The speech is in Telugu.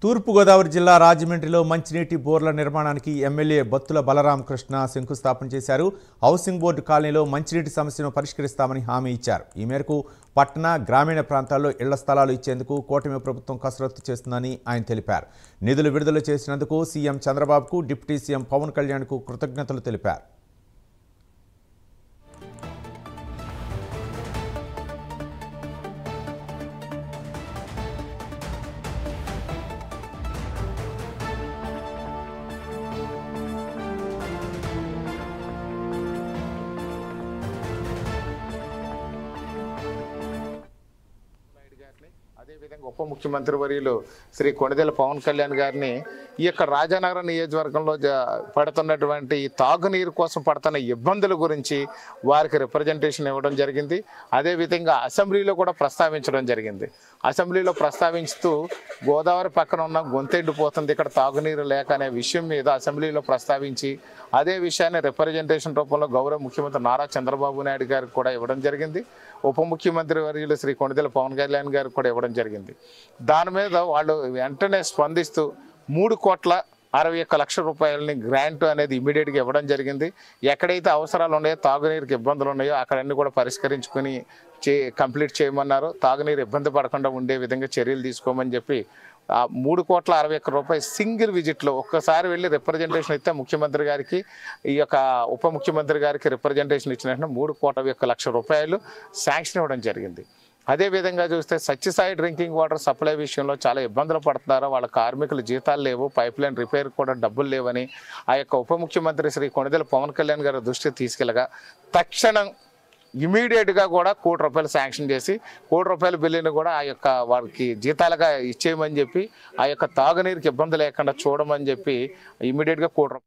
తూర్పుగోదావరి జిల్లా రాజమండ్రిలో మంచినీటి బోర్ల నిర్మాణానికి ఎమ్మెల్యే బత్తుల బలరామకృష్ణ శంకుస్థాపన చేశారు. హౌసింగ్ బోర్డు కాలనీలో మంచినీటి సమస్యను పరిష్కరిస్తామని హామీ ఇచ్చారు. ఈ మేరకు పట్టణ, గ్రామీణ ప్రాంతాల్లో ఇళ్ల స్థలాలు ఇచ్చేందుకు కూటమి ప్రభుత్వం కసరత్తు చేస్తుందని ఆయన తెలిపారు. నిధులు విడుదల చేసినందుకు సీఎం చంద్రబాబుకు, డిప్యూటీ సీఎం పవన్ కళ్యాణ్కు కృతజ్ఞతలు తెలిపారు. అదేవిధంగా ఉప ముఖ్యమంత్రి వర్యులు శ్రీ కొణిదెల పవన్ కళ్యాణ్ గారిని ఈ యొక్క రాజానగరం నియోజకవర్గంలో పడుతున్నటువంటి తాగునీరు కోసం పడుతున్న ఇబ్బందుల గురించి వారికి రిప్రజెంటేషన్ ఇవ్వడం జరిగింది. అదేవిధంగా అసెంబ్లీలో కూడా ప్రస్తావించడం జరిగింది. అసెంబ్లీలో ప్రస్తావించుతూ గోదావరి పక్కన ఉన్న గొంతెండిపోతుంది, ఇక్కడ తాగునీరు లేక అనే విషయం మీద అసెంబ్లీలో ప్రస్తావించి అదే విషయాన్ని రిప్రజెంటేషన్ రూపంలో గౌరవ ముఖ్యమంత్రి నారా చంద్రబాబు నాయుడు గారికి కూడా ఇవ్వడం జరిగింది. ఉప ముఖ్యమంత్రి వర్యులు శ్రీ కొణిదెల పవన్ కళ్యాణ్ గారికి కూడా ఇవ్వడం జరిగింది. దాని మీద వాళ్ళు వెంటనే స్పందిస్తూ 3,61,00,000 రూపాయలని గ్రాంట్ అనేది ఇమీడియట్గా ఇవ్వడం జరిగింది. ఎక్కడైతే అవసరాలు ఉన్నాయో, తాగునీరుకి ఇబ్బందులు ఉన్నాయో అక్కడన్నీ కూడా పరిష్కరించుకొని కంప్లీట్ చేయమన్నారు. తాగునీరు ఇబ్బంది పడకుండా ఉండే విధంగా చర్యలు తీసుకోమని చెప్పి 3,61,00,000 రూపాయలు సింగిల్ విజిట్లో ఒక్కసారి వెళ్ళి రిప్రజెంటేషన్ ఇస్తే ముఖ్యమంత్రి గారికి, ఈ యొక్క ఉప ముఖ్యమంత్రి గారికి రిప్రజెంటేషన్ ఇచ్చిన వెంటనే 3,61,00,000 రూపాయలు శాంక్షన్ ఇవ్వడం జరిగింది. అదేవిధంగా చూస్తే సత్యసాయి డ్రింకింగ్ వాటర్ సప్లై విషయంలో చాలా ఇబ్బందులు పడుతున్నారు. వాళ్ళ కార్మికులు జీతాలు లేవు, పైప్ లైన్ రిపేర్ కూడా డబ్బులు లేవని ఆ యొక్క ఉప ముఖ్యమంత్రి శ్రీ కొణిదెల పవన్ కళ్యాణ్ గారి దృష్టికి తీసుకెళ్ళగా తక్షణం ఇమీడియట్గా కూడా ₹1,00,00,000 శాంక్షన్ చేసి ₹1,00,00,000 బిల్లుని కూడా ఆ యొక్క వారికి జీతాలుగా ఇచ్చేయమని చెప్పి, ఆ యొక్క తాగునీరుకి ఇబ్బంది లేకుండా చూడమని చెప్పి ఇమీడియట్గా ₹1,00,00,000